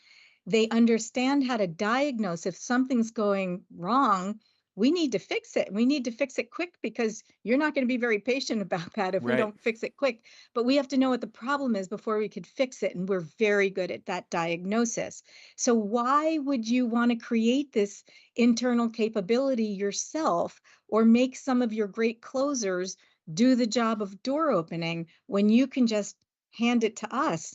They understand how to diagnose if something's going wrong. We need to fix it. We need to fix it quick because you're not going to be very patient about that if we don't fix it quick. But we have to know what the problem is before we could fix it. And we're very good at that diagnosis. So why would you want to create this internal capability yourself or make some of your great closers do the job of door opening when you can just hand it to us?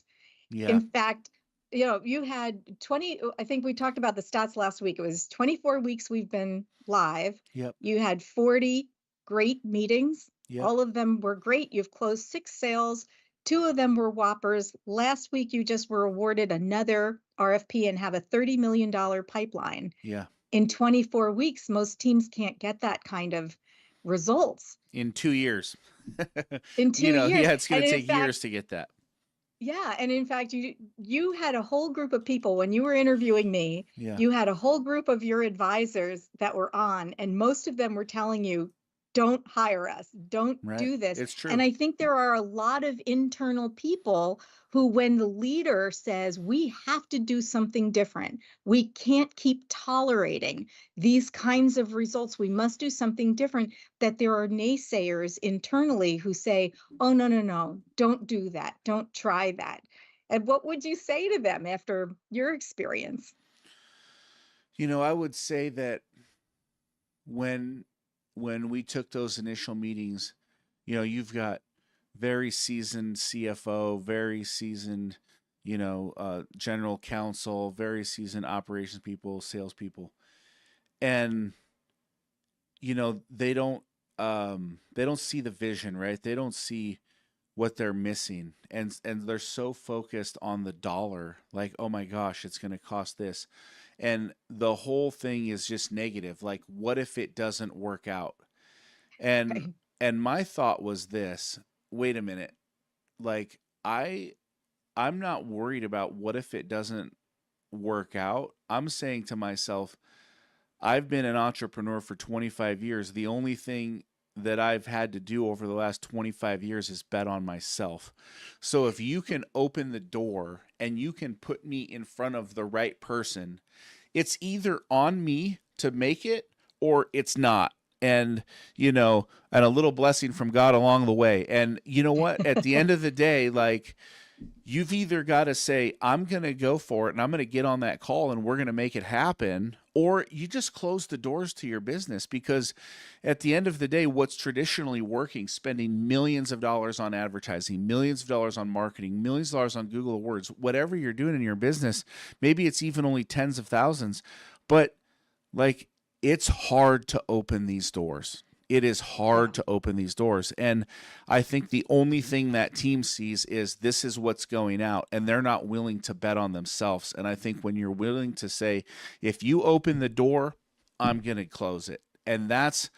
Yeah. In fact, you had 20, I think we talked about the stats last week. It was 24 weeks we've been live. Yep. You had 40 great meetings. Yep. All of them were great. You've closed 6 sales. 2 of them were whoppers. Last week, you just were awarded another RFP and have a $30 million pipeline. Yeah. In 24 weeks, most teams can't get that kind of results. In 2 years. In 2 years. Yeah, it's going to And take years to get that. Yeah, and in fact, you had a whole group of people when you were interviewing me. Yeah. You had a whole group of your advisors that were on, and most of them were telling you, don't hire us, don't do this. It's true. And I think there are a lot of internal people who, when the leader says, we have to do something different, we can't keep tolerating these kinds of results, we must do something different, that there are naysayers internally who say, oh, no, don't do that, don't try that. And what would you say to them after your experience? I would say that when we took those initial meetings, you've got very seasoned CFO, very seasoned, general counsel, very seasoned operations people, salespeople, and they don't see the vision, right? They don't see what they're missing, and they're so focused on the dollar, like, oh my gosh, it's going to cost this. And the whole thing is just negative. Like, what if it doesn't work out? And my thought was this, wait a minute. Like, I'm not worried about what if it doesn't work out. I'm saying to myself, I've been an entrepreneur for 25 years. The only thing that I've had to do over the last 25 years is bet on myself. So if you can open the door and you can put me in front of the right person, it's either on me to make it or it's not. And, and a little blessing from God along the way. And you know what? At the end of the day, like, you've either got to say, I'm going to go for it and I'm going to get on that call and we're going to make it happen, or you just close the doors to your business. Because at the end of the day, what's traditionally working, spending millions of dollars on advertising, millions of dollars on marketing, millions of dollars on Google Awards, whatever you're doing in your business, maybe it's even only tens of thousands, but like, it's hard to open these doors. It is hard to open these doors. And I think the only thing that team sees is this is what's going out, and they're not willing to bet on themselves. And I think when you're willing to say, if you open the door, I'm going to close it. And that's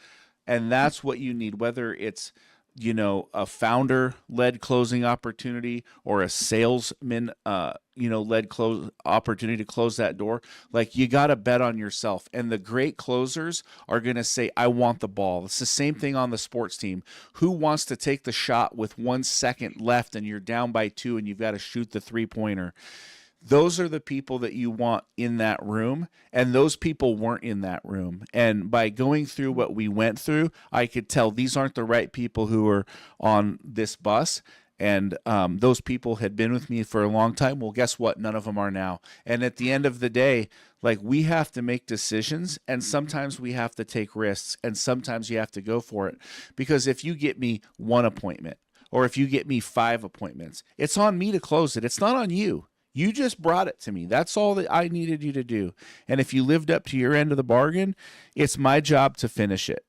what you need, whether it's a founder-led closing opportunity or a salesman, led close opportunity to close that door, like you got to bet on yourself. And the great closers are going to say, I want the ball. It's the same thing on the sports team. Who wants to take the shot with 1 second left and you're down by 2 and you've got to shoot the 3-pointer? Those are the people that you want in that room, and those people weren't in that room. And by going through what we went through, I could tell these aren't the right people who are on this bus. And those people had been with me for a long time. Well, guess what? None of them are now. And at the end of the day, like, we have to make decisions, and sometimes we have to take risks, and sometimes you have to go for it. Because if you get me 1 appointment, or if you get me 5 appointments, it's on me to close it. It's not on you. You just brought it to me. That's all that I needed you to do. And if you lived up to your end of the bargain, it's my job to finish it.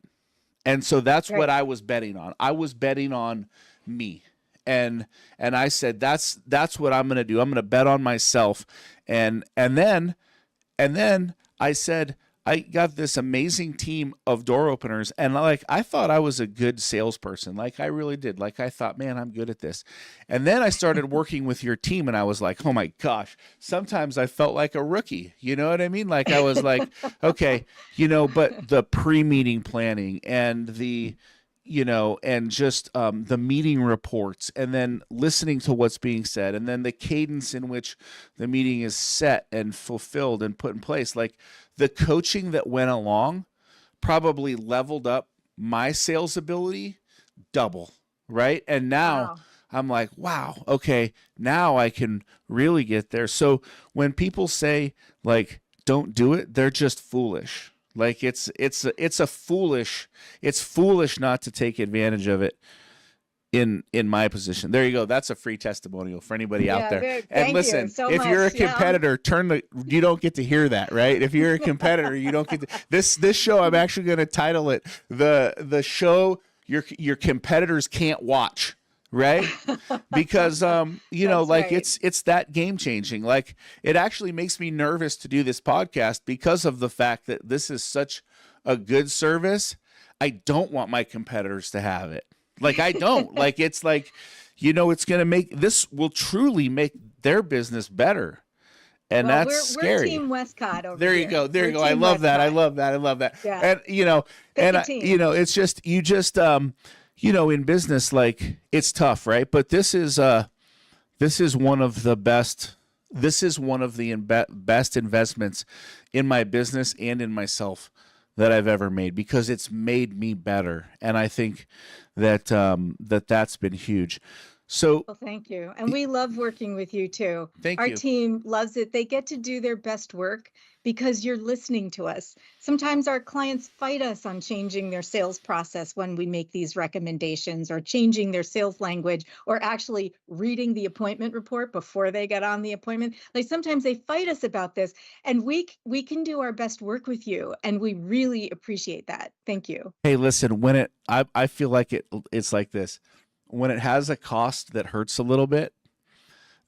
And so that's what I was betting on. I was betting on me. And I said, that's what I'm going to do. I'm going to bet on myself. And then I said, I got this amazing team of door openers, and like, I thought I was a good salesperson. Like, I really did. Like, I thought, man, I'm good at this. And then I started working with your team, and I was like, oh my gosh, sometimes I felt like a rookie. You know what I mean? Like, I was like, okay, but the pre-meeting planning and the, and just the meeting reports, and then listening to what's being said, and then the cadence in which the meeting is set and fulfilled and put in place. Like, the coaching that went along probably leveled up my sales ability double, right? And now I'm like, wow, okay, now I can really get there. So when people say, like, don't do it, they're just foolish. Like, it's foolish not to take advantage of it in my position. There you go. That's a free testimonial for anybody out there. And listen, if you're a competitor, you don't get to hear that, right? If you're a competitor, you don't get to, this show, I'm actually going to title it the show your competitors can't watch. Right? Because, it's that game changing. Like, it actually makes me nervous to do this podcast because of the fact that this is such a good service. I don't want my competitors to have it. Like, I don't. Like, it's like, it's going to this will truly make their business better. And that's scary. We're Team Westcott over there. You go. There you go. I love that. I love that. Yeah. And, it's just, in business, like, it's tough, right? But this is one of the best. This is one of the best investments in my business and in myself that I've ever made, because it's made me better. And I think that that's been huge. So, well, thank you. And we love working with you too. Thank you. Our team loves it. They get to do their best work because you're listening to us. Sometimes our clients fight us on changing their sales process when we make these recommendations, or changing their sales language, or actually reading the appointment report before they get on the appointment. Like, sometimes they fight us about this, and we can do our best work with you, and we really appreciate that. Thank you. Hey, listen, I feel like it's like this. When it has a cost that hurts a little bit,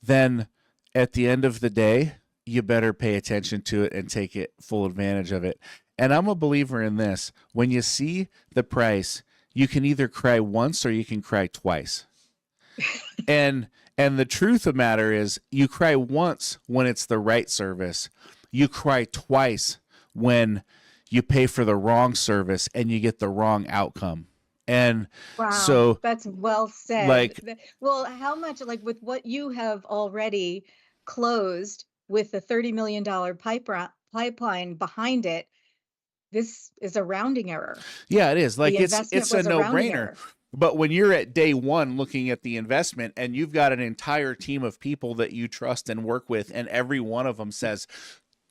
then at the end of the day, you better pay attention to it and take it full advantage of it. And I'm a believer in this. When you see the price, you can either cry once or you can cry twice. and the truth of the matter is, you cry once when it's the right service. You cry twice when you pay for the wrong service and you get the wrong outcome. And wow, so that's well said. Like, well, how much, like, with what you have already closed with the $30 million pipeline behind it, this is a rounding error. Yeah, it is. Like, it's a no-brainer. Error. But when you're at day one looking at the investment, and you've got an entire team of people that you trust and work with, and every one of them says,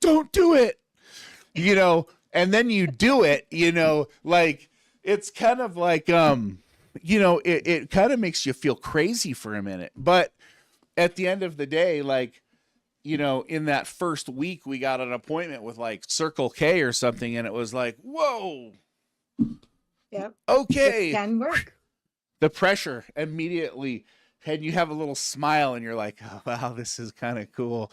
don't do it, and then you do it, like, it's kind of like, it kind of makes you feel crazy for a minute. But at the end of the day, like, in that first week, we got an appointment with like Circle K or something, and it was like, whoa. Yep. Okay. It can work. The pressure immediately, and you have a little smile, and you're like, oh, wow, this is kind of cool,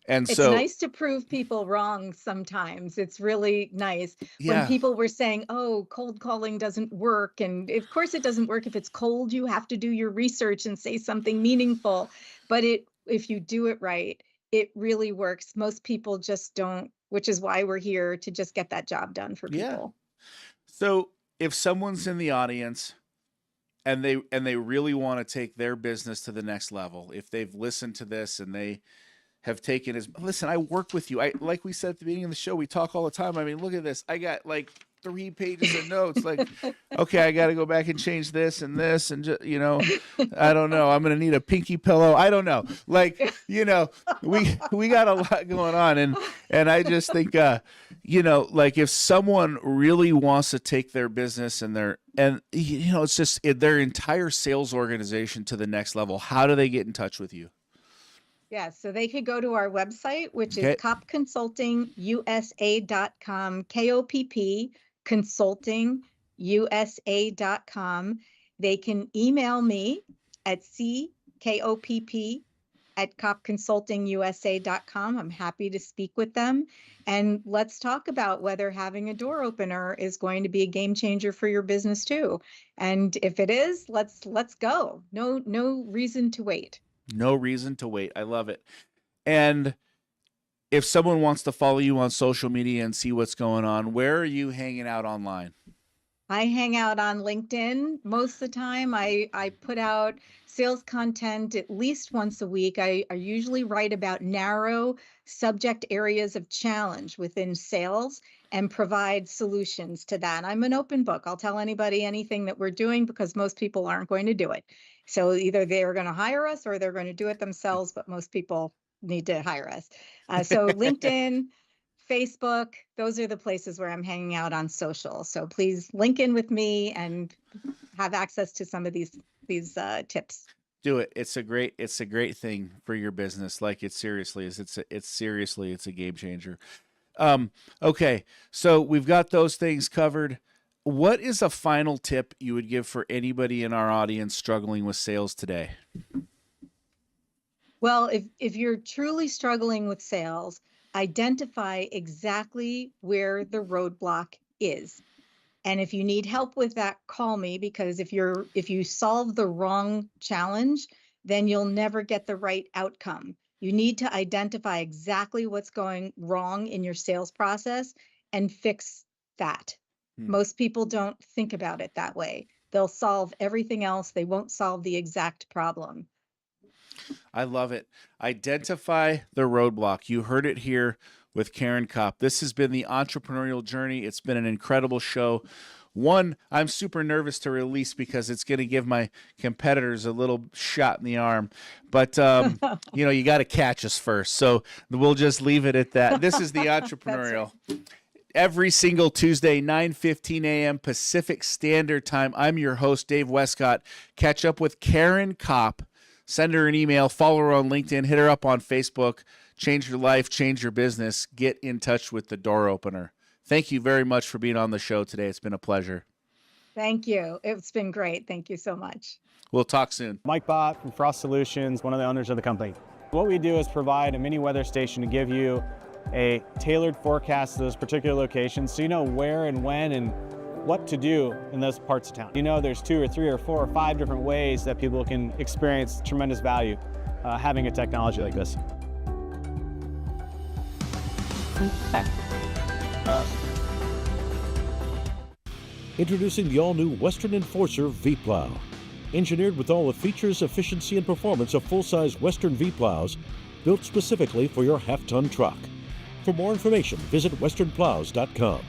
And It's so, nice to prove people wrong sometimes. It's really nice. When yeah, people were saying, oh, cold calling doesn't work. And of course it doesn't work. If it's cold, you have to do your research and say something meaningful. But if you do it right, it really works. Most people just don't, which is why we're here to just get that job done for yeah. people. So if someone's in the audience and they really want to take their business to the next level, if they've listened to this and they have taken his, listen, I work with you. Like we said at the beginning of the show, we talk all the time. I mean, look at this. I got like 3 pages of notes. Like, okay, I got to go back and change this and this. And just, I don't know. I'm going to need a pinky pillow. I don't know. Like, we got a lot going on. And I just think, like if someone really wants to take their business and it's just their entire sales organization to the next level, how do they get in touch with you? Yeah, so they could go to our website, which Okay. is koppconsultingusa.com, KOPP consultingusa.com. They can email me at ckopp@koppconsultingusa.com. I'm happy to speak with them. And let's talk about whether having a door opener is going to be a game changer for your business too. And if it is, let's go. No reason to wait. No reason to wait. I love it. And if someone wants to follow you on social media and see what's going on, where are you hanging out online? I hang out on LinkedIn most of the time. I put out sales content at least once a week. I usually write about narrow subject areas of challenge within sales and provide solutions to that. I'm an open book. I'll tell anybody anything that we're doing because most people aren't going to do it. So either they're going to hire us or they're going to do it themselves, but most people need to hire us. So LinkedIn, Facebook, those are the places where I'm hanging out on social. So please link in with me and have access to some of these tips. Do it. It's a great thing for your business. Like it's a game changer. Okay. So we've got those things covered. What is a final tip you would give for anybody in our audience struggling with sales today? Well, if you're truly struggling with sales, identify exactly where the roadblock is. And if you need help with that, call me, because if you solve the wrong challenge, then you'll never get the right outcome. You need to identify exactly what's going wrong in your sales process and fix that. Most people don't think about it that way. They'll solve everything else. They won't solve the exact problem. I love it. Identify the roadblock. You heard it here with Caryn Kopp. This has been the Entrepreneurial Journey. It's been an incredible show. One, I'm super nervous to release because it's going to give my competitors a little shot in the arm. But, you got to catch us first. So we'll just leave it at that. This is the Entrepreneurial. Every single Tuesday, 9:15 a.m. Pacific Standard Time. I'm your host, Dave Westcott. Catch up with Caryn Kopp. Send her an email, follow her on LinkedIn, hit her up on Facebook. Change your life, change your business. Get in touch with the door opener. Thank you very much for being on the show today. It's been a pleasure. Thank you. It's been great. Thank you so much. We'll talk soon. Mike Bott from Frost Solutions, one of the owners of the company. What we do is provide a mini weather station to give you a tailored forecast to those particular locations so you know where and when and what to do in those parts of town. There's 2 or 3 or 4 or 5 different ways that people can experience tremendous value having a technology like this. Introducing the all-new Western Enforcer V-Plow. Engineered with all the features, efficiency, and performance of full-size Western V-Plows, built specifically for your half-ton truck. For more information, visit westernplows.com.